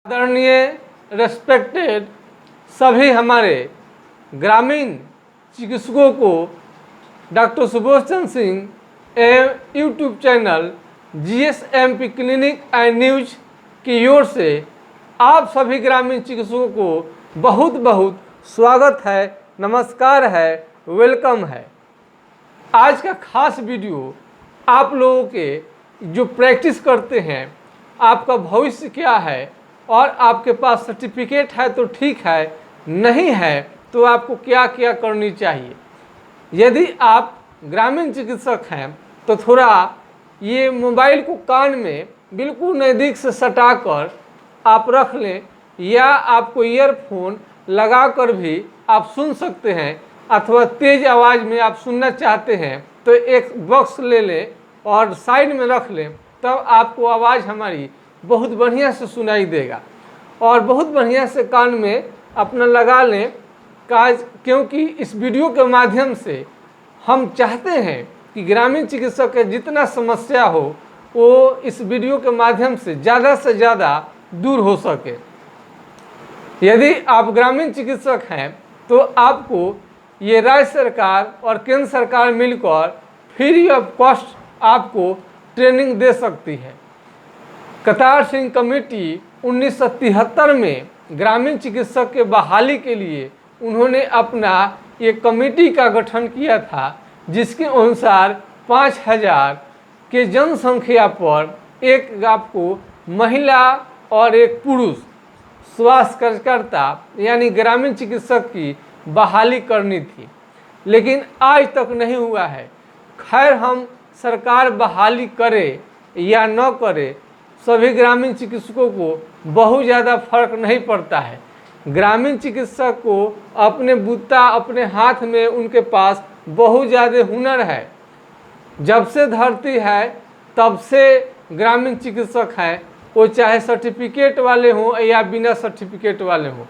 आदरणीय रेस्पेक्टेड सभी हमारे ग्रामीण चिकित्सकों को डॉक्टर सुबोध चंद्र सिंह एवं YouTube channel GSMP clinic and news की ओर से आप सभी ग्रामीण चिकित्सकों को बहुत बहुत स्वागत है, नमस्कार है, वेलकम है। आज का खास वीडियो आप लोगों के जो प्रैक्टिस करते हैं, आपका भविष्य क्या है और आपके पास सर्टिफिकेट है तो ठीक है, नहीं है तो आपको क्या क्या करनी चाहिए। यदि आप ग्रामीण चिकित्सक हैं तो थोड़ा ये मोबाइल को कान में बिल्कुल नज़दीक से सटाकर आप रख लें, या आपको ईयरफोन लगाकर भी आप सुन सकते हैं, अथवा तेज़ आवाज़ में आप सुनना चाहते हैं तो एक बॉक्स ले लें और साइड में रख लें, तब आपको आवाज़ हमारी बहुत बढ़िया से सुनाई देगा। और बहुत बढ़िया से कान में अपना लगा लें क्योंकि इस वीडियो के माध्यम से हम चाहते हैं कि ग्रामीण चिकित्सक के जितना समस्या हो वो इस वीडियो के माध्यम से ज़्यादा दूर हो सके। यदि आप ग्रामीण चिकित्सक हैं तो आपको ये राज्य सरकार और केंद्र सरकार मिलकर फ्री ऑफ कॉस्ट आपको ट्रेनिंग दे सकती है। कतार सिंह कमेटी 1973 में ग्रामीण चिकित्सक के बहाली के लिए उन्होंने अपना एक कमेटी का गठन किया था, जिसके अनुसार 5000 के जनसंख्या पर एक आपको महिला और एक पुरुष स्वास्थ्य कार्यकर्ता यानी ग्रामीण चिकित्सक की बहाली करनी थी, लेकिन आज तक नहीं हुआ है। खैर, हम सरकार बहाली करे या न करे, सभी ग्रामीण चिकित्सकों को बहुत ज़्यादा फर्क नहीं पड़ता है। ग्रामीण चिकित्सक को अपने बूता अपने हाथ में उनके पास बहुत ज़्यादा हुनर है। जब से धरती है तब से ग्रामीण चिकित्सक हैं, वो चाहे सर्टिफिकेट वाले हों या बिना सर्टिफिकेट वाले हों।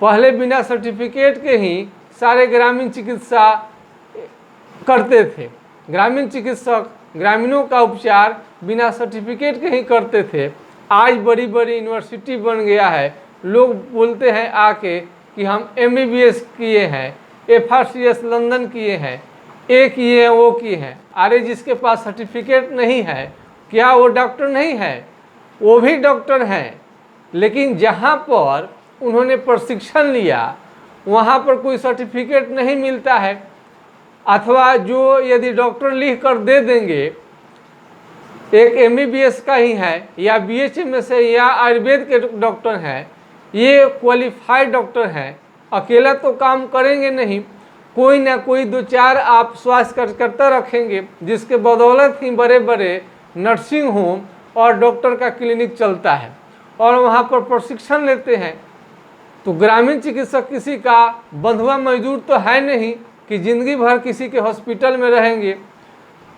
पहले बिना सर्टिफिकेट के ही सारे ग्रामीण चिकित्सा करते थे। ग्रामीण चिकित्सक ग्रामीणों का उपचार बिना सर्टिफिकेट के ही करते थे। आज बड़ी बड़ी यूनिवर्सिटी बन गया है, लोग बोलते हैं आके कि हम MBBS किए हैं, FRCS लंदन किए हैं, ये किए हैं, वो किए हैं। अरे जिसके पास सर्टिफिकेट नहीं है क्या वो डॉक्टर नहीं है? वो भी डॉक्टर हैं, लेकिन जहाँ पर उन्होंने प्रशिक्षण लिया वहाँ पर कोई सर्टिफिकेट नहीं मिलता है, अथवा जो यदि डॉक्टर लिख कर दे देंगे एक MBBS का ही है या BHMS है या आयुर्वेद के डॉक्टर हैं, ये क्वालिफाइड डॉक्टर हैं, अकेला तो काम करेंगे नहीं, कोई ना कोई दो चार आप स्वास्थ्य कार्यकर्ता रखेंगे, जिसके बदौलत ही बड़े बड़े नर्सिंग होम और डॉक्टर का क्लिनिक चलता है और वहाँ पर प्रशिक्षण लेते हैं। तो ग्रामीण चिकित्सक किसी का बंधुआ मजदूर तो है नहीं कि ज़िंदगी भर किसी के हॉस्पिटल में रहेंगे।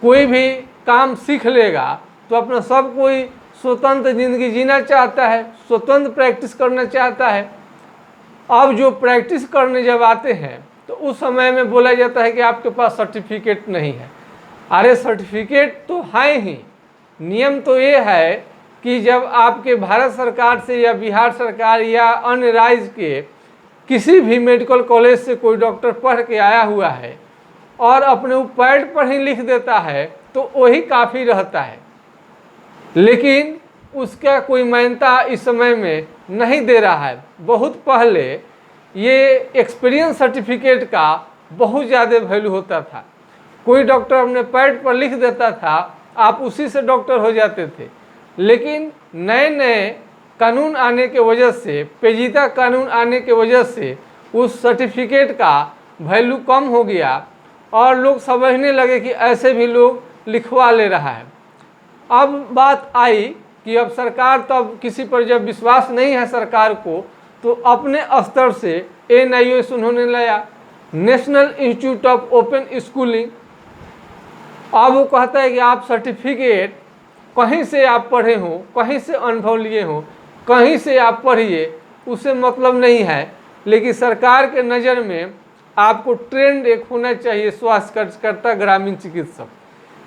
कोई भी काम सीख लेगा तो अपना सब कोई स्वतंत्र ज़िंदगी जीना चाहता है, स्वतंत्र प्रैक्टिस करना चाहता है। अब जो प्रैक्टिस करने जब आते हैं तो उस समय में बोला जाता है कि आपके पास सर्टिफिकेट नहीं है। अरे सर्टिफिकेट तो है ही, नियम तो ये है कि जब आपके भारत सरकार से या बिहार सरकार या अन्य राज्य के किसी भी मेडिकल कॉलेज से कोई डॉक्टर पढ़ के आया हुआ है और अपने पैड पर ही लिख देता है तो वही काफ़ी रहता है, लेकिन उसका कोई मान्यता इस समय में नहीं दे रहा है। बहुत पहले ये एक्सपीरियंस सर्टिफिकेट का बहुत ज़्यादा वैल्यू होता था। कोई डॉक्टर अपने पैड पर लिख देता था, आप उसी से डॉक्टर हो जाते थे। लेकिन नए नए कानून आने के वजह से, पेचीदा कानून आने के वजह से उस सर्टिफिकेट का वैल्यू कम हो गया और लोग समझने लगे कि ऐसे भी लोग लिखवा ले रहा है। अब बात आई कि अब सरकार, तो अब किसी पर जब विश्वास नहीं है सरकार को, तो अपने स्तर से NIOS उन्होंने लाया, national institute of open schooling. अब वो कहता है कि आप सर्टिफिकेट कहीं से आप पढ़े हों, कहीं से अनुभव लिए हों, कहीं से आप पढ़िए, उससे मतलब नहीं है, लेकिन सरकार के नज़र में आपको ट्रेंड एक होना चाहिए स्वास्थ्य कार्यकर्ता ग्रामीण चिकित्सक,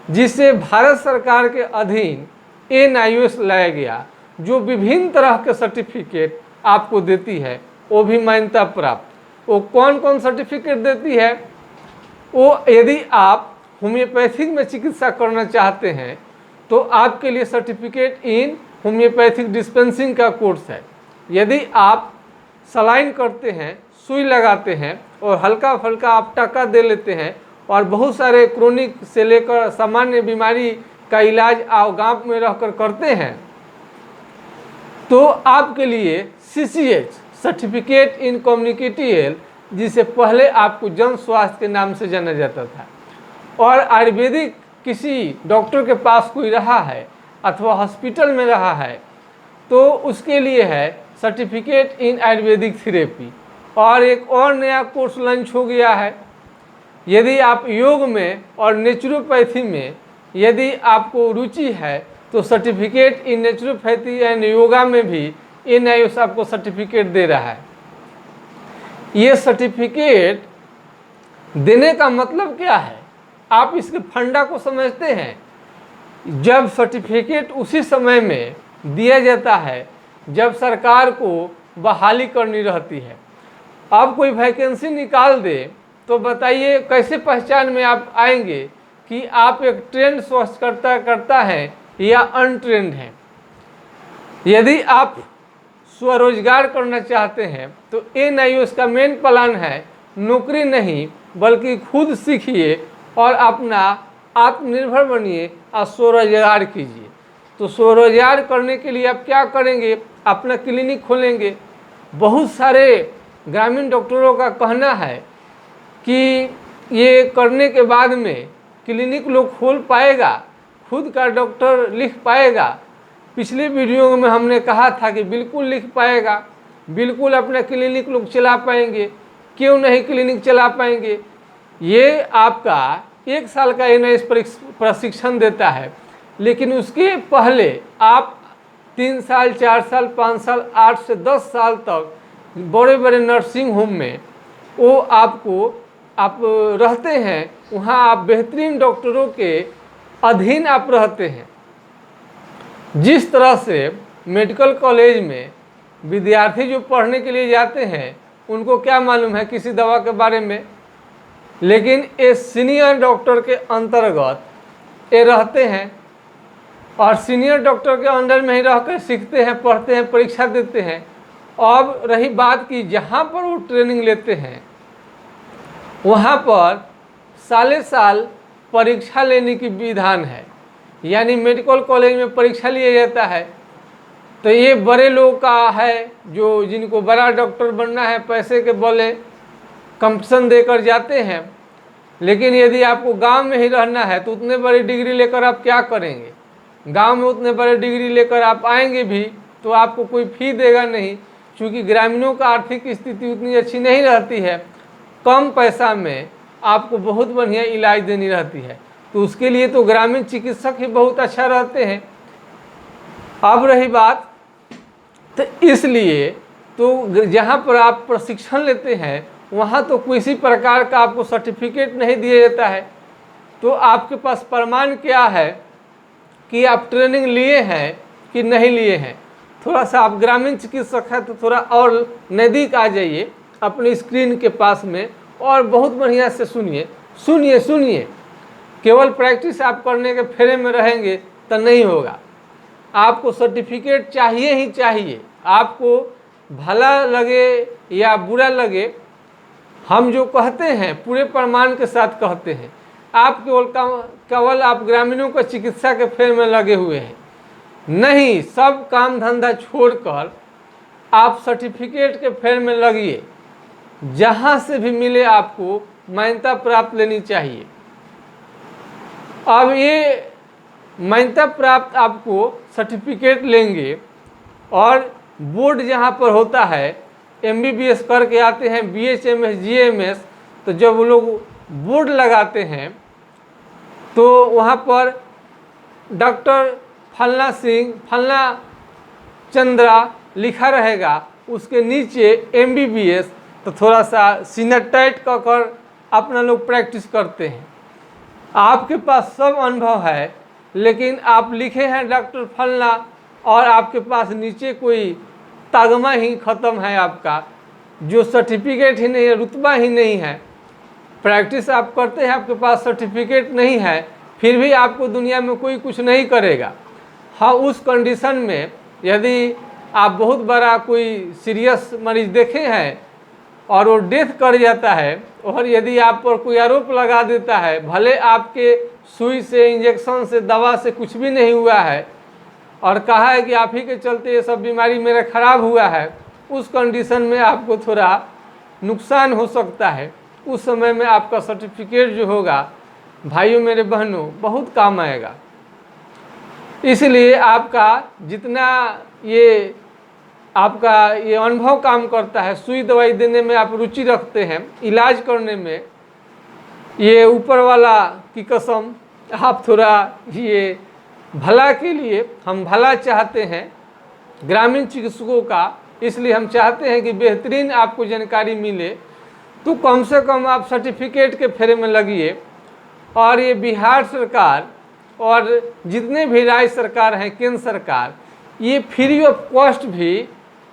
जिसे भारत सरकार के अधीन NIOS लाया गया। जो विभिन्न तरह के सर्टिफिकेट आपको देती है, वो भी मान्यता प्राप्त। वो कौन कौन सर्टिफिकेट देती है? वो यदि आप होम्योपैथिक में चिकित्सा करना चाहते हैं तो आपके लिए सर्टिफिकेट इन होम्योपैथिक डिस्पेंसिंग का कोर्स है। यदि आप सलाइन करते हैं, सुई लगाते हैं और हल्का फल्का आप टका दे लेते हैं और बहुत सारे क्रोनिक से लेकर सामान्य बीमारी का इलाज आप गांव में रहकर करते हैं, तो आपके लिए CCH certificate in communicative health, जिसे पहले आपको जन स्वास्थ्य के नाम से जाना जाता था, और आयुर्वेदिक किसी डॉक्टर के पास कोई रहा है अथवा हॉस्पिटल में रहा है तो उसके लिए है सर्टिफिकेट इन आयुर्वेदिक थेरेपी। और एक और नया कोर्स लॉन्च हो गया है। यदि आप योग में और नेचुरोपैथी में यदि आपको रुचि है तो certificate in naturopathy and yoga में भी NIOS आपको सर्टिफिकेट दे रहा है। ये सर्टिफिकेट देने का मतलब क्या है? आप इसके फंडा को समझते हैं? जब सर्टिफिकेट उसी समय में दिया जाता है जब सरकार को बहाली करनी रहती है। अब कोई वैकेंसी निकाल दे तो बताइए कैसे पहचान में आप आएंगे कि आप एक ट्रेंड स्वास्थ्यकर्ता करता है या अनट्रेंड है। यदि आप स्वरोजगार करना चाहते हैं तो NIOS का मेन प्लान है नौकरी नहीं बल्कि खुद सीखिए और अपना आत्मनिर्भर बनिए और स्वरोजगार कीजिए। तो स्वरोजगार करने के लिए आप क्या करेंगे? अपना क्लिनिक खोलेंगे। बहुत सारे ग्रामीण डॉक्टरों का कहना है कि ये करने के बाद में क्लिनिक लोग खोल पाएगा, खुद का डॉक्टर लिख पाएगा। पिछली वीडियो में हमने कहा था कि बिल्कुल लिख पाएगा, बिल्कुल अपना क्लिनिक लोग चला पाएंगे। क्यों नहीं क्लिनिक चला पाएंगे? ये आपका 1 साल का NIOS प्रशिक्षण देता है, लेकिन उसके पहले आप 3 साल 4 साल 5 साल 8 से 10 साल तक बड़े बड़े नर्सिंग होम में वो आप रहते हैं। वहाँ आप बेहतरीन डॉक्टरों के अधीन आप रहते हैं। जिस तरह से मेडिकल कॉलेज में विद्यार्थी जो पढ़ने के लिए जाते हैं उनको क्या मालूम है किसी दवा के बारे में, लेकिन ये सीनियर डॉक्टर के अंतर्गत ये रहते हैं और सीनियर डॉक्टर के अंडर में ही रहकर सीखते हैं, पढ़ते हैं, परीक्षा देते हैं। अब रही बात कि जहाँ पर वो ट्रेनिंग लेते हैं वहाँ पर साले साल परीक्षा लेने की विधान है, यानी मेडिकल कॉलेज में परीक्षा लिया जाता है। तो ये बड़े लोगों का है जो जिनको बड़ा डॉक्टर बनना है, पैसे के बले कंपटीशन देकर जाते हैं। लेकिन यदि आपको गांव में ही रहना है तो उतने बड़ी डिग्री लेकर आप क्या करेंगे? गांव में उतने बड़े डिग्री लेकर आप आएंगे भी तो आपको कोई फी देगा नहीं, क्योंकि ग्रामीणों का आर्थिक स्थिति उतनी अच्छी नहीं रहती है। कम पैसा में आपको बहुत बढ़िया इलाज देनी रहती है, तो उसके लिए तो ग्रामीण चिकित्सक ही बहुत अच्छा रहते हैं। अब रही बात, तो इसलिए तो जहाँ पर आप प्रशिक्षण लेते हैं वहाँ तो किसी प्रकार का आपको सर्टिफिकेट नहीं दिया जाता है। तो आपके पास प्रमाण क्या है कि आप ट्रेनिंग लिए हैं कि नहीं लिए हैं? थोड़ा सा आप ग्रामीण चिकित्सक हैं तो थोड़ा और नज़दीक आ जाइए अपनी स्क्रीन के पास में और बहुत बढ़िया से सुनिए। केवल प्रैक्टिस आप करने के फेरे में रहेंगे तो नहीं होगा। आपको सर्टिफिकेट चाहिए ही चाहिए। आपको भला लगे या बुरा लगे, हम जो कहते हैं पूरे प्रमाण के साथ कहते हैं। आप केवल आप ग्रामीणों को चिकित्सा के फेर में लगे हुए हैं नहीं, सब काम धंधा छोड़कर आप सर्टिफिकेट के फेर में लगिए। जहाँ से भी मिले आपको मान्यता प्राप्त लेनी चाहिए। अब ये मान्यता प्राप्त आपको सर्टिफिकेट लेंगे और बोर्ड जहाँ पर होता है MBBS करके आते हैं, BHMS GMS, तो जब वो लोग बोर्ड लगाते हैं तो वहाँ पर डॉक्टर फलना सिंह फलना चंद्रा लिखा रहेगा, उसके नीचे MBBS। तो थोड़ा सा सीना टाइट कर अपना लोग प्रैक्टिस करते हैं। आपके पास सब अनुभव है लेकिन आप लिखे हैं डॉक्टर फलना और आपके पास नीचे कोई तगमा ही ख़त्म है, आपका जो सर्टिफिकेट ही नहीं है, रुतबा ही नहीं है, प्रैक्टिस आप करते हैं, आपके पास सर्टिफिकेट नहीं है, फिर भी आपको दुनिया में कोई कुछ नहीं करेगा। हाँ, उस कंडीशन में यदि आप बहुत बड़ा कोई सीरियस मरीज देखे हैं और वो डेथ कर जाता है, और यदि आप पर कोई आरोप लगा देता है, भले आपके सुई से, इंजेक्शन से, दवा से कुछ भी नहीं हुआ है, और कहा है कि आप ही के चलते ये सब बीमारी मेरा खराब हुआ है, उस कंडीशन में आपको थोड़ा नुकसान हो सकता है। उस समय में आपका सर्टिफिकेट जो होगा भाइयों मेरे बहनों बहुत काम आएगा। इसलिए आपका जितना ये आपका ये अनुभव काम करता है, सुई दवाई देने में आप रुचि रखते हैं, इलाज करने में, ये ऊपर वाला की कसम आप थोड़ा ये भला के लिए, हम भला चाहते हैं ग्रामीण चिकित्सकों का, इसलिए हम चाहते हैं कि बेहतरीन आपको जानकारी मिले। तो कम से कम आप सर्टिफिकेट के फेरे में लगिए। और ये बिहार सरकार और जितने भी राज्य सरकार हैं, केंद्र सरकार, ये फ्री ऑफ कॉस्ट भी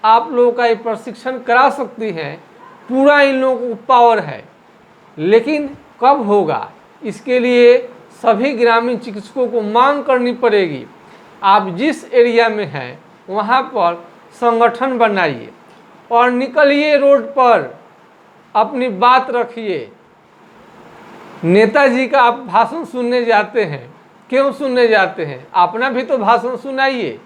आप लोगों का ये प्रशिक्षण करा सकती हैं। पूरा इन लोगों को पावर है, लेकिन कब होगा इसके लिए सभी ग्रामीण चिकित्सकों को मांग करनी पड़ेगी। आप जिस एरिया में हैं वहाँ पर संगठन बनाइए और निकलिए रोड पर, अपनी बात रखिए। नेताजी का आप भाषण सुनने जाते हैं, क्यों सुनने जाते हैं? अपना भी तो भाषण सुनाइए।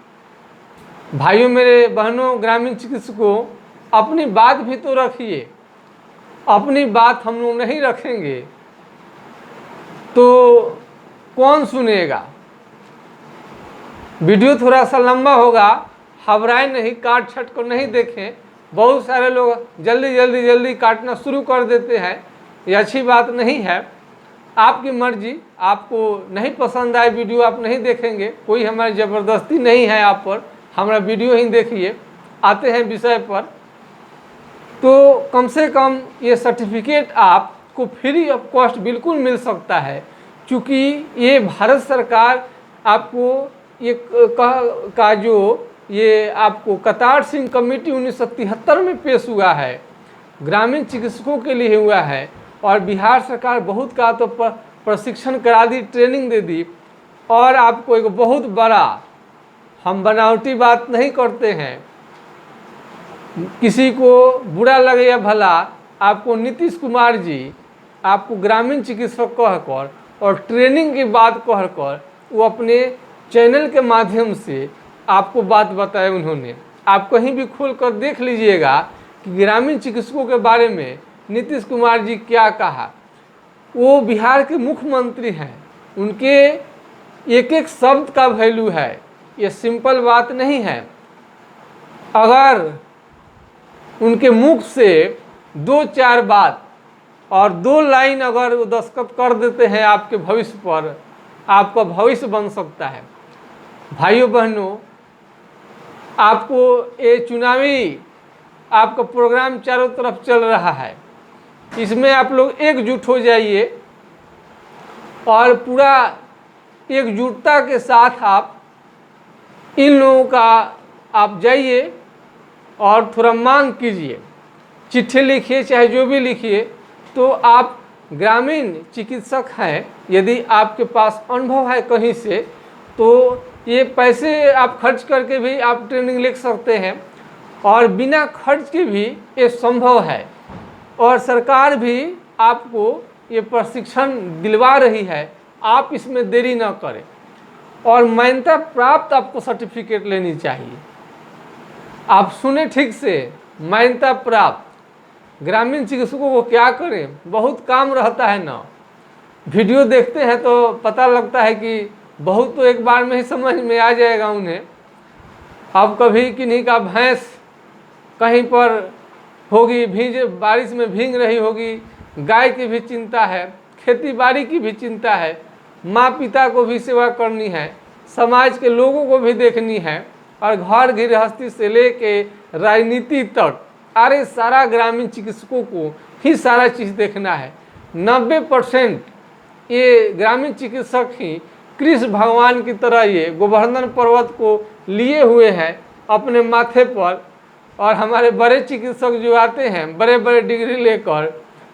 भाइयों मेरे बहनों ग्रामीण चिकित्सकों, अपनी बात भी तो रखिए। अपनी बात हम लोग नहीं रखेंगे तो कौन सुनेगा? वीडियो थोड़ा सा लंबा होगा, घबराए नहीं, काट छट कर नहीं देखें। बहुत सारे लोग जल्दी काटना शुरू कर देते हैं, ये अच्छी बात नहीं है। आपकी मर्जी, आपको नहीं पसंद आए वीडियो आप नहीं देखेंगे, कोई हमारी ज़बरदस्ती नहीं है आप पर, हमारा वीडियो ही देखिए। आते हैं विषय पर, तो कम से कम ये सर्टिफिकेट आपको फ्री ऑफ कॉस्ट बिल्कुल मिल सकता है, क्योंकि ये भारत सरकार आपको ये का जो ये आपको कतार सिंह कमेटी 1973 में पेश हुआ है, ग्रामीण चिकित्सकों के लिए हुआ है। और बिहार सरकार बहुत का तो प्रशिक्षण करा दी, ट्रेनिंग दे दी। और आपको एक बहुत बड़ा, हम बनावटी बात नहीं करते हैं, किसी को बुरा लगे या भला, आपको नीतीश कुमार जी आपको ग्रामीण चिकित्सक कहकर और ट्रेनिंग की बात कहकर वो अपने चैनल के माध्यम से आपको बात बताए उन्होंने। आप कहीं भी खोल कर देख लीजिएगा कि ग्रामीण चिकित्सकों के बारे में नीतीश कुमार जी क्या कहा। वो बिहार के मुख्यमंत्री हैं, उनके एक एक शब्द का वैल्यू है, ये सिंपल बात नहीं है। अगर उनके मुख से 2-4 बात और 2 लाइन अगर वो दस्तखत कर देते हैं आपके भविष्य पर, आपका भविष्य बन सकता है। भाइयों बहनों, आपको ये चुनावी आपका प्रोग्राम चारों तरफ चल रहा है, इसमें आप लोग एकजुट हो जाइए और पूरा एकजुटता के साथ आप इन लोगों का आप जाइए और थोड़ा मांग कीजिए, चिट्ठी लिखिए, चाहे जो भी लिखिए। तो आप ग्रामीण चिकित्सक हैं, यदि आपके पास अनुभव है कहीं से, तो ये पैसे आप खर्च करके भी आप ट्रेनिंग ले सकते हैं, और बिना खर्च के भी ये संभव है। और सरकार भी आपको ये प्रशिक्षण दिलवा रही है, आप इसमें देरी न करें। और मान्यता प्राप्त आपको सर्टिफिकेट लेनी चाहिए। आप सुने ठीक से, मान्यता प्राप्त। ग्रामीण चिकित्सकों को क्या करें, बहुत काम रहता है ना। वीडियो देखते हैं तो पता लगता है कि बहुत तो एक बार में ही समझ में आ जाएगा उन्हें। अब कभी किन्हीं का भैंस कहीं पर होगी, बारिश में भीग रही होगी, गाय की भी चिंता है, खेती बाड़ी की भी चिंता है, माँ पिता को भी सेवा करनी है, समाज के लोगों को भी देखनी है, और घर गृहस्थी से लेके राजनीति तक, अरे सारा ग्रामीण चिकित्सकों को ही सारा चीज़ देखना है। 90% ये ग्रामीण चिकित्सक ही कृष्ण भगवान की तरह ये गोवर्धन पर्वत को लिए हुए हैं अपने माथे पर, और हमारे बड़े चिकित्सक जो आते हैं बड़े बड़े डिग्री लेकर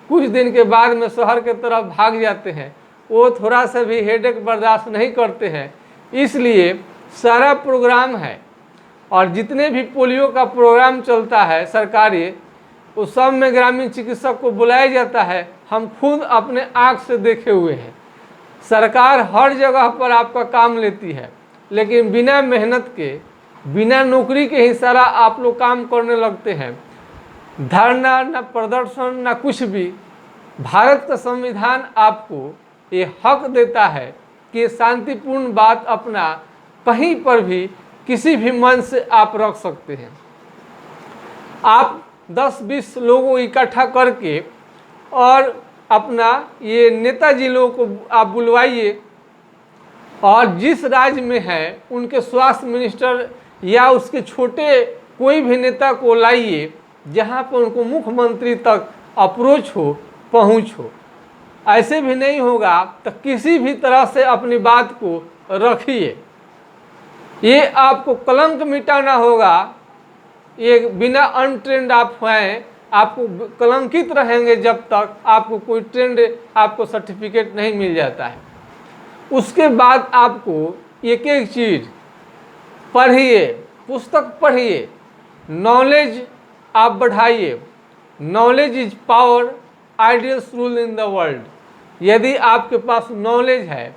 कुछ दिन के बाद में शहर के तरफ भाग जाते हैं, वो थोड़ा सा भी हेडेक बर्दाश्त नहीं करते हैं। इसलिए सारा प्रोग्राम है और जितने भी पोलियो का प्रोग्राम चलता है सरकारी, उस सब में ग्रामीण चिकित्सक को बुलाया जाता है। हम खुद अपने आँख से देखे हुए हैं। सरकार हर जगह पर आपका काम लेती है, लेकिन बिना मेहनत के, बिना नौकरी के ही सारा आप लोग काम करने लगते हैं। धरना न प्रदर्शन न कुछ भी। भारत का संविधान आपको ये हक देता है कि शांतिपूर्ण बात अपना कहीं पर भी किसी भी मन से आप रख सकते हैं। आप 10-20 लोगों इकट्ठा करके और अपना ये नेताजी लोगों को आप बुलवाइए और जिस राज्य में है उनके स्वास्थ्य मिनिस्टर या उसके छोटे कोई भी नेता को लाइए, जहाँ पर उनको मुख्यमंत्री तक अप्रोच हो, पहुँच हो। ऐसे भी नहीं होगा तो किसी भी तरह से अपनी बात को रखिए। ये आपको कलंक मिटाना होगा। ये बिना अनट्रेंड आप हैं, आपको कलंकित रहेंगे जब तक आपको कोई ट्रेंड, आपको सर्टिफिकेट नहीं मिल जाता है। उसके बाद आपको एक एक चीज़ पढ़िए, पुस्तक पढ़िए, नॉलेज आप बढ़ाइए। Knowledge is power, ideals rule in the world. यदि आपके पास नॉलेज है,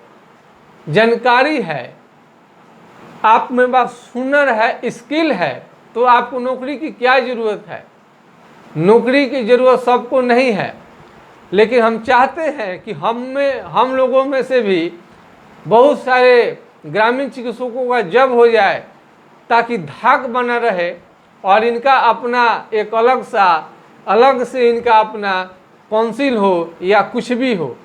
जानकारी है, आप में पास हुनर है, स्किल है, तो आपको नौकरी की क्या ज़रूरत है। नौकरी की ज़रूरत सबको नहीं है, लेकिन हम चाहते हैं कि हम लोगों में से भी बहुत सारे ग्रामीण चिकित्सकों का जब हो जाए, ताकि धाक बना रहे और इनका अपना एक अलग से इनका अपना काउंसिल हो या कुछ भी हो।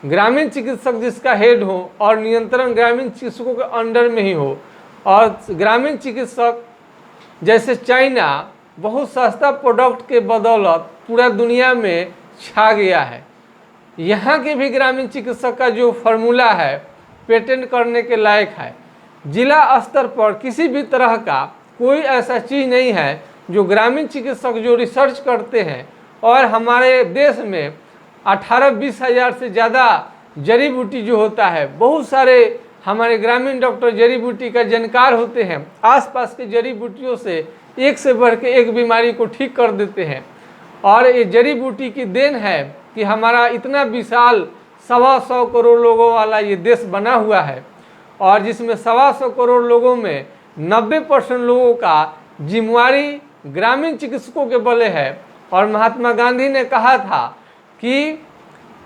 ग्रामीण चिकित्सक जिसका हेड हो और नियंत्रण ग्रामीण चिकित्सकों के अंडर में ही हो। और ग्रामीण चिकित्सक जैसे चाइना बहुत सस्ता प्रोडक्ट के बदौलत पूरा दुनिया में छा गया है, यहाँ के भी ग्रामीण चिकित्सक का जो फार्मूला है पेटेंट करने के लायक है। जिला स्तर पर किसी भी तरह का कोई ऐसा चीज़ नहीं है जो ग्रामीण चिकित्सक जो रिसर्च करते हैं। और हमारे देश में 18-20 हज़ार से ज़्यादा जड़ी बूटी जो होता है, बहुत सारे हमारे ग्रामीण डॉक्टर जड़ी बूटी का जानकार होते हैं। आसपास के जड़ी बूटियों से एक से बढ़ के एक बीमारी को ठीक कर देते हैं। और ये जड़ी बूटी की देन है कि हमारा इतना विशाल 125 करोड़ लोगों वाला ये देश बना हुआ है, और जिसमें 125 करोड़ लोगों में 90% लोगों का जिम्मेवारी ग्रामीण चिकित्सकों के बले है। और महात्मा गांधी ने कहा था कि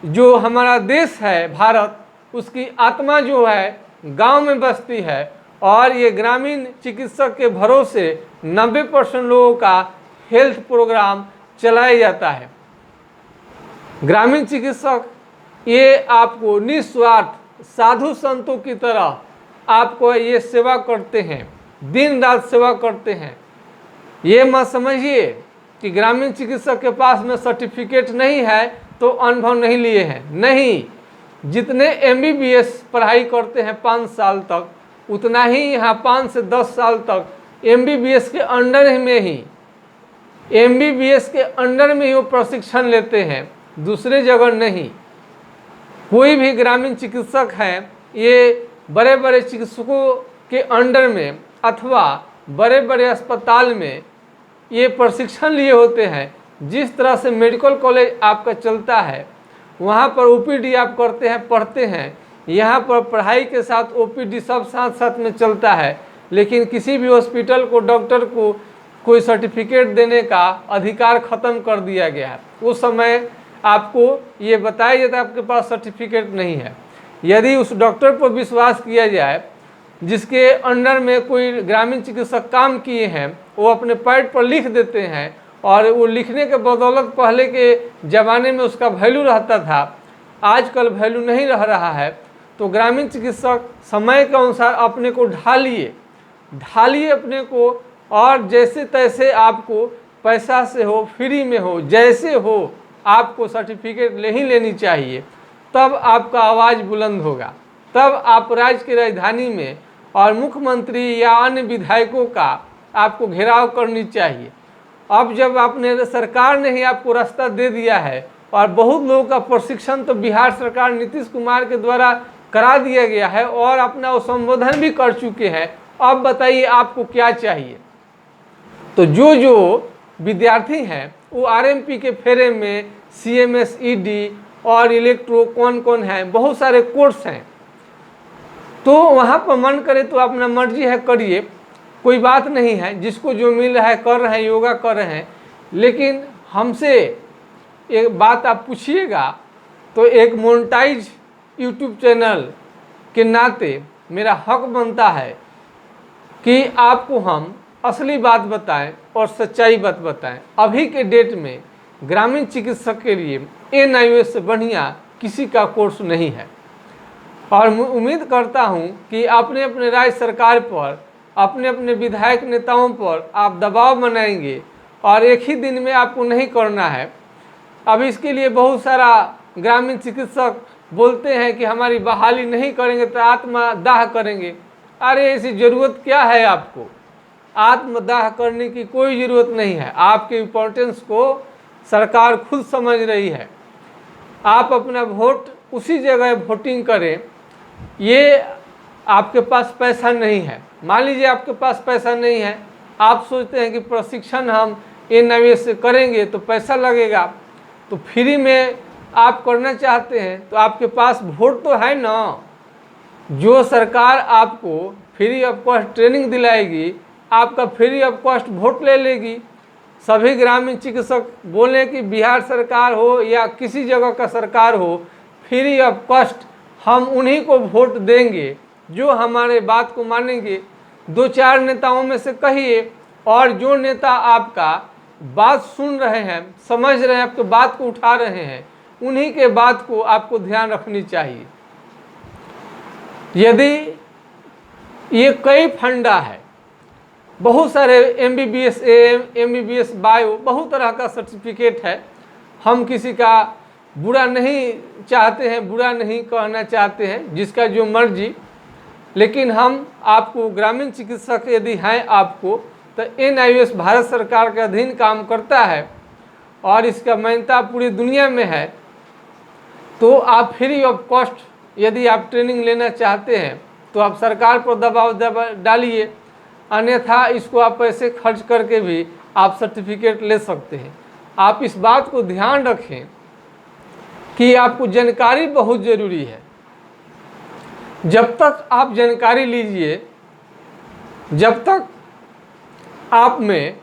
जो हमारा देश है भारत, उसकी आत्मा जो है गांव में बसती है, और ये ग्रामीण चिकित्सक के भरोसे 90% लोगों का हेल्थ प्रोग्राम चलाया जाता है। ग्रामीण चिकित्सक ये आपको निस्वार्थ साधु संतों की तरह आपको ये सेवा करते हैं, दिन रात सेवा करते हैं। ये मत समझिए कि ग्रामीण चिकित्सक के पास में सर्टिफिकेट नहीं है तो अनुभव नहीं लिए हैं। नहीं, जितने MBBS पढ़ाई करते हैं 5 साल तक, उतना ही यहाँ 5 से 10 साल तक MBBS के अंडर में ही MBBS के अंडर में ही वो प्रशिक्षण लेते हैं, दूसरे जगह नहीं। कोई भी ग्रामीण चिकित्सक हैं, ये बड़े बड़े चिकित्सकों के अंडर में अथवा बड़े बड़े अस्पताल में ये प्रशिक्षण लिए होते हैं। जिस तरह से मेडिकल कॉलेज आपका चलता है, वहाँ पर OPD आप करते हैं, पढ़ते हैं। यहाँ पर पढ़ाई के साथ OPD सब साथ साथ में चलता है। लेकिन किसी भी हॉस्पिटल को, डॉक्टर को कोई सर्टिफिकेट देने का अधिकार ख़त्म कर दिया गया है। उस समय आपको ये बताया जाता है आपके पास सर्टिफिकेट नहीं है। यदि उस डॉक्टर पर विश्वास किया जाए जिसके अंडर में कोई ग्रामीण चिकित्सक काम किए हैं, वो अपने पैड पर लिख देते हैं, और वो लिखने के बदौलत पहले के ज़माने में उसका वैल्यू रहता था, आजकल वैल्यू नहीं रह रहा है। तो ग्रामीण चिकित्सक समय के अनुसार अपने को ढालिए अपने को, और जैसे तैसे आपको पैसा से हो, फ्री में हो, जैसे हो, आपको सर्टिफिकेट नहीं लेनी चाहिए। तब आपका आवाज़ बुलंद होगा, तब आप राज्य की राजधानी में और मुख्यमंत्री या अन्य विधायकों का आपको घेराव करनी चाहिए। अब जब आपने सरकार ने ही आपको रास्ता दे दिया है और बहुत लोगों का प्रशिक्षण तो बिहार सरकार नीतीश कुमार के द्वारा करा दिया गया है और अपना वो संबोधन भी कर चुके हैं, अब बताइए आपको क्या चाहिए। तो जो विद्यार्थी हैं वो आरएमपी के फेरे में सीएमएस, ईडी और इलेक्ट्रो कौन कौन है, बहुत सारे कोर्स हैं। तो वहाँ पर मन करे तो अपना मर्जी है करिए, कोई बात नहीं है, जिसको जो मिल रहा है कर रहे हैं, योगा कर रहे हैं। लेकिन हमसे एक बात आप पूछिएगा तो एक मोनेटाइज यूट्यूब चैनल के नाते मेरा हक बनता है कि आपको हम असली बात बताएं और सच्चाई बात बताएं। अभी के डेट में ग्रामीण चिकित्सक के लिए NIOS से बढ़िया किसी का कोर्स नहीं है और उम्मीद करता हूं कि अपने अपने राज्य सरकार पर, अपने अपने विधायक नेताओं पर आप दबाव बनाएंगे और एक ही दिन में आपको नहीं करना है। अब इसके लिए बहुत सारा ग्रामीण चिकित्सक बोलते हैं कि हमारी बहाली नहीं करेंगे तो आत्मदाह करेंगे। अरे ऐसी ज़रूरत क्या है आपको? आत्मदाह करने की कोई ज़रूरत नहीं है। आपके इम्पोर्टेंस को सरकार खुद समझ रही है। आप अपना वोट उसी जगह वोटिंग करें। ये आपके पास पैसा नहीं है, मान लीजिए आपके पास पैसा नहीं है, आप सोचते हैं कि प्रशिक्षण हम NIOS से करेंगे तो पैसा लगेगा, तो फ्री में आप करना चाहते हैं तो आपके पास वोट तो है ना। जो सरकार आपको फ्री ऑफ कॉस्ट ट्रेनिंग दिलाएगी, आपका फ्री ऑफ कॉस्ट वोट ले लेगी। सभी ग्रामीण चिकित्सक बोलें कि बिहार सरकार हो या किसी जगह का सरकार हो, फ्री ऑफ कॉस्ट हम उन्हीं को वोट देंगे जो हमारे बात को मानेंगे। 2-4 नेताओं में से कहिए, और जो नेता आपका बात सुन रहे हैं, समझ रहे हैं, आपके बात को उठा रहे हैं, उन्हीं के बात को आपको ध्यान रखनी चाहिए। यदि ये कई फंडा है, बहुत सारे MBBS AM, MBBS बायो, बहुत तरह का सर्टिफिकेट है। हम किसी का बुरा नहीं चाहते हैं, बुरा नहीं कहना चाहते हैं, जिसका जो मर्जी। लेकिन हम आपको ग्रामीण चिकित्सक यदि हैं आपको, तो NIOS भारत सरकार के अधीन काम करता है और इसका मान्यता पूरी दुनिया में है। तो आप फ्री ऑफ कॉस्ट यदि आप ट्रेनिंग लेना चाहते हैं तो आप सरकार पर दबाव डालिए, अन्यथा इसको आप पैसे खर्च करके भी आप सर्टिफिकेट ले सकते हैं। आप इस बात को ध्यान रखें कि आपको जानकारी बहुत ज़रूरी है। जब तक आप जानकारी लीजिए, जब तक आप में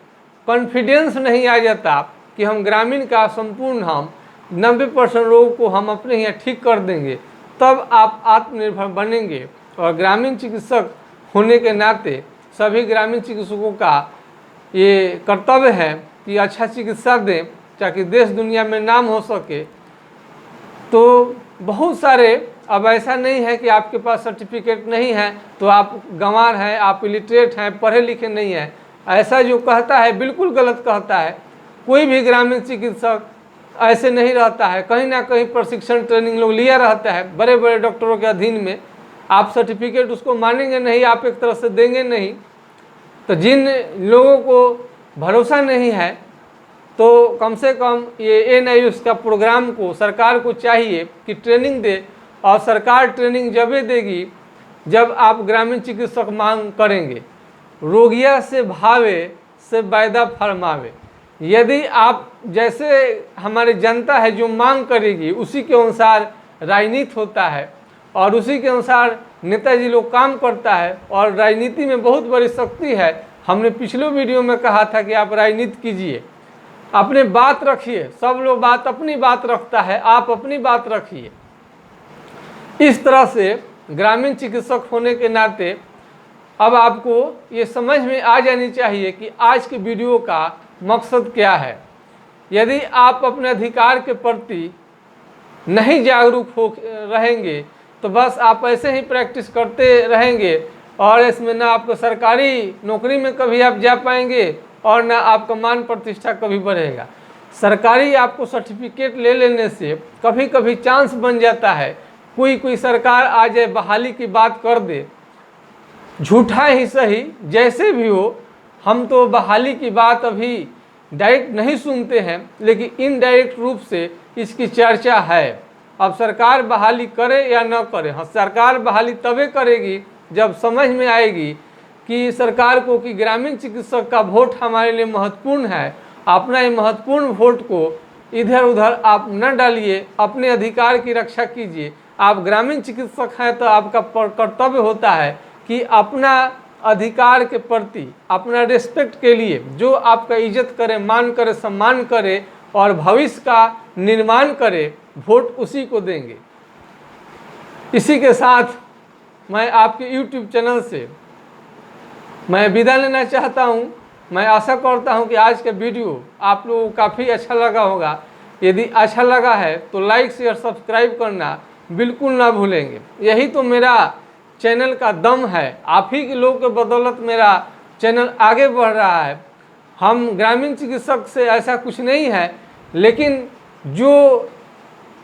कॉन्फिडेंस नहीं आ जाता कि हम ग्रामीण का संपूर्ण हम 90% रोग को हम अपने यहाँ ठीक कर देंगे, तब आप आत्मनिर्भर बनेंगे। और ग्रामीण चिकित्सक होने के नाते सभी ग्रामीण चिकित्सकों का ये कर्तव्य है कि अच्छा चिकित्सा दें ताकि देश दुनिया में नाम हो सके। तो बहुत सारे, अब ऐसा नहीं है कि आपके पास सर्टिफिकेट नहीं है तो आप गंवार हैं, आप इलिटरेट हैं, पढ़े लिखे नहीं हैं, ऐसा जो कहता है बिल्कुल गलत कहता है। कोई भी ग्रामीण चिकित्सक ऐसे नहीं रहता है, कहीं ना कहीं प्रशिक्षण ट्रेनिंग लोग लिया रहता है बड़े बड़े डॉक्टरों के अधीन में। आप सर्टिफिकेट उसको मानेंगे नहीं, आप एक तरह से देंगे नहीं। तो जिन लोगों को भरोसा नहीं है तो कम से कम ये NIOS का प्रोग्राम को सरकार को चाहिए कि ट्रेनिंग दे, और सरकार ट्रेनिंग जब देगी जब आप ग्रामीण चिकित्सक मांग करेंगे। रोगिया से भावे से वायदा फरमावे। यदि आप जैसे हमारी जनता है जो मांग करेगी उसी के अनुसार राजनीति होता है और उसी के अनुसार नेताजी लोग काम करता है। और राजनीति में बहुत बड़ी शक्ति है। हमने पिछले वीडियो में कहा था कि आप राजनीति कीजिए, अपने बात रखिए। सब लोग बात अपनी बात रखता है, आप अपनी बात रखिए। इस तरह से ग्रामीण चिकित्सक होने के नाते अब आपको ये समझ में आ जानी चाहिए कि आज के वीडियो का मकसद क्या है। यदि आप अपने अधिकार के प्रति नहीं जागरूक हो रहेंगे तो बस आप ऐसे ही प्रैक्टिस करते रहेंगे और इसमें ना आपको सरकारी नौकरी में कभी आप जा पाएंगे और ना आपका मान प्रतिष्ठा कभी बढ़ेगा। सरकारी आपको सर्टिफिकेट ले लेने से कभी कभी चांस बन जाता है, कोई सरकार आ जाए बहाली की बात कर दे, झूठा ही सही, जैसे भी हो, हम तो बहाली की बात अभी डायरेक्ट नहीं सुनते हैं, लेकिन इनडायरेक्ट रूप से इसकी चर्चा है। अब सरकार बहाली करे या न करे, हाँ सरकार बहाली तभी करेगी जब समझ में आएगी कि सरकार को कि ग्रामीण चिकित्सक का वोट हमारे लिए महत्वपूर्ण है। अपना ये महत्वपूर्ण वोट को इधर उधर आप न डालिए, अपने अधिकार की रक्षा कीजिए। आप ग्रामीण चिकित्सक हैं तो आपका कर्तव्य होता है कि अपना अधिकार के प्रति, अपना रिस्पेक्ट के लिए जो आपका इज्जत करे, मान करे, सम्मान करे और भविष्य का निर्माण करे, वोट उसी को देंगे। इसी के साथ मैं आपके YouTube चैनल से मैं विदा लेना चाहता हूं। मैं आशा करता हूं कि आज का वीडियो आप लोगों को काफ़ी अच्छा लगा होगा। यदि अच्छा लगा है तो लाइक शेयर सब्सक्राइब करना बिल्कुल ना भूलेंगे। यही तो मेरा चैनल का दम है। आप ही के लोगों के बदौलत मेरा चैनल आगे बढ़ रहा है। हम ग्रामीण चिकित्सक से ऐसा कुछ नहीं है, लेकिन जो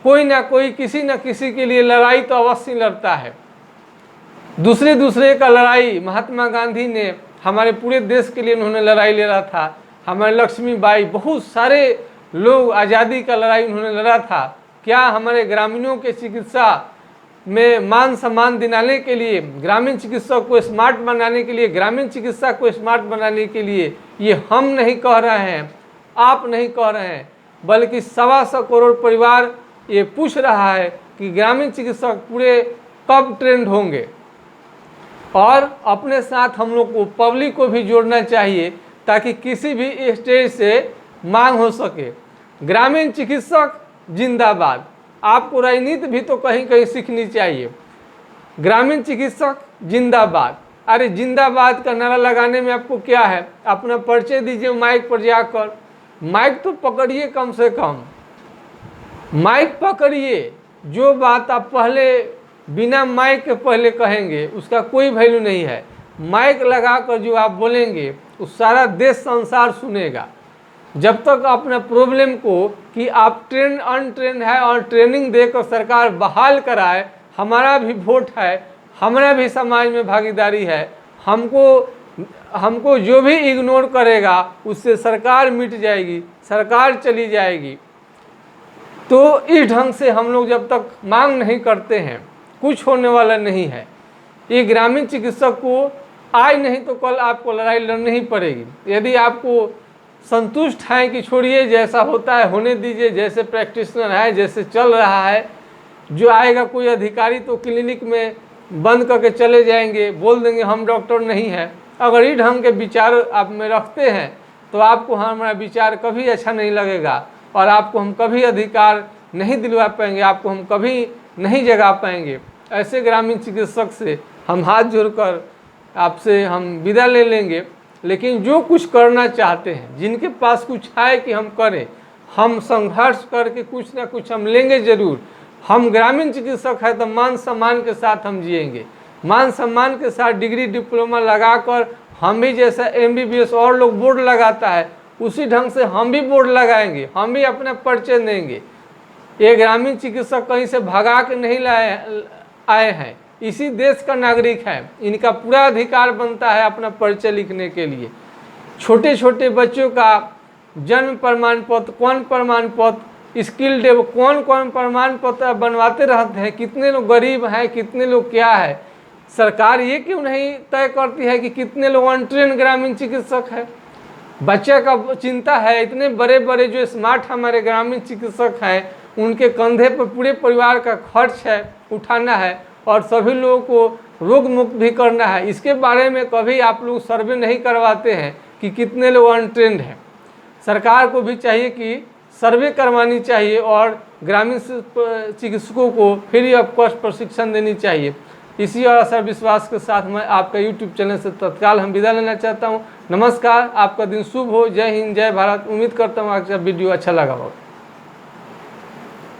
कोई ना कोई किसी न किसी के लिए लड़ाई तो अवश्य लड़ता है। दूसरे का लड़ाई महात्मा गांधी ने हमारे पूरे देश के लिए उन्होंने लड़ाई लड़ा था। हमारे लक्ष्मीबाई, बहुत सारे लोग आज़ादी का लड़ाई उन्होंने लड़ा था। क्या हमारे ग्रामीणों के चिकित्सा में मान सम्मान दिलाने के लिए, ग्रामीण चिकित्सक को स्मार्ट बनाने के लिए, ग्रामीण चिकित्सा को स्मार्ट बनाने के लिए ये हम नहीं कह रहे हैं, आप नहीं कह रहे हैं, बल्कि 125 करोड़ परिवार ये पूछ रहा है कि ग्रामीण चिकित्सक पूरे कब ट्रेंड होंगे। और अपने साथ हम लोग को पब्लिक को भी जोड़ना चाहिए ताकि किसी भी स्टेज से मांग हो सके। ग्रामीण चिकित्सक जिंदाबाद। आपको राजनीति भी तो कहीं कहीं सीखनी चाहिए। ग्रामीण चिकित्सक जिंदाबाद। अरे जिंदाबाद का नारा लगाने में आपको क्या है, अपना परिचय दीजिए माइक पर जाकर। माइक तो पकड़िए, कम से कम माइक पकड़िए। जो बात आप पहले बिना माइक के पहले कहेंगे उसका कोई वैल्यू नहीं है। माइक लगाकर जो आप बोलेंगे वो सारा देश संसार सुनेगा। जब तक अपना प्रॉब्लम को कि आप ट्रेन अनट्रेन है और ट्रेनिंग देकर सरकार बहाल कराए, हमारा भी वोट है, हमारा भी समाज में भागीदारी है। हमको जो भी इग्नोर करेगा उससे सरकार मिट जाएगी, सरकार चली जाएगी। तो इस ढंग से हम लोग जब तक मांग नहीं करते हैं कुछ होने वाला नहीं है। ये ग्रामीण चिकित्सक को आज नहीं तो कल आपको लड़ाई लड़नी ही पड़ेगी। यदि आपको संतुष्ट हैं कि छोड़िए जैसा होता है होने दीजिए, जैसे प्रैक्टिशनर है, जैसे चल रहा है, जो आएगा कोई अधिकारी तो क्लिनिक में बंद करके चले जाएंगे, बोल देंगे हम डॉक्टर नहीं हैं। अगर इस ढंग के विचार आप में रखते हैं तो आपको हमारा विचार कभी अच्छा नहीं लगेगा और आपको हम कभी अधिकार नहीं दिलवा पाएंगे, आपको हम कभी नहीं जगा पाएंगे। ऐसे ग्रामीण चिकित्सक से हम हाथ जोड़कर आपसे हम विदा ले लेंगे। लेकिन जो कुछ करना चाहते हैं, जिनके पास कुछ है कि हम करें, हम संघर्ष करके कुछ ना कुछ हम लेंगे ज़रूर। हम ग्रामीण चिकित्सक हैं तो मान सम्मान के साथ हम जिएंगे, मान सम्मान के साथ डिग्री डिप्लोमा लगाकर हम भी जैसा MBBS और लोग बोर्ड लगाता है उसी ढंग से हम भी बोर्ड लगाएंगे, हम भी अपना परिचय देंगे। ये ग्रामीण चिकित्सक कहीं से भगा के नहीं आए हैं, इसी देश का नागरिक है। इनका पूरा अधिकार बनता है अपना परिचय लिखने के लिए। छोटे छोटे बच्चों का जन्म प्रमाण पत्र, कौन प्रमाण पत्र, स्किल डेव, कौन प्रमाण पत्र बनवाते रहते हैं। कितने लोग गरीब हैं, कितने लोग क्या है। सरकार ये क्यों नहीं तय करती है कि कितने लोग अनट्रेन ग्रामीण चिकित्सक है। बच्चे का चिंता है। इतने बड़े बड़े जो स्मार्ट हमारे ग्रामीण चिकित्सक हैं उनके कंधे पर पूरे परिवार का खर्च है, उठाना है और सभी लोगों को रोग मुक्त भी करना है। इसके बारे में कभी आप लोग सर्वे नहीं करवाते हैं कि कितने लोग अनट्रेंड हैं। सरकार को भी चाहिए कि सर्वे करवानी चाहिए और ग्रामीण चिकित्सकों को फ्री ऑफ कॉस्ट प्रशिक्षण देनी चाहिए। इसी और आशा विश्वास के साथ मैं आपका YouTube चैनल से तत्काल हम विदा लेना चाहता हूं। नमस्कार, आपका दिन शुभ हो। जय हिंद, जय भारत। उम्मीद करता हूं आपका वीडियो अच्छा लगा हो।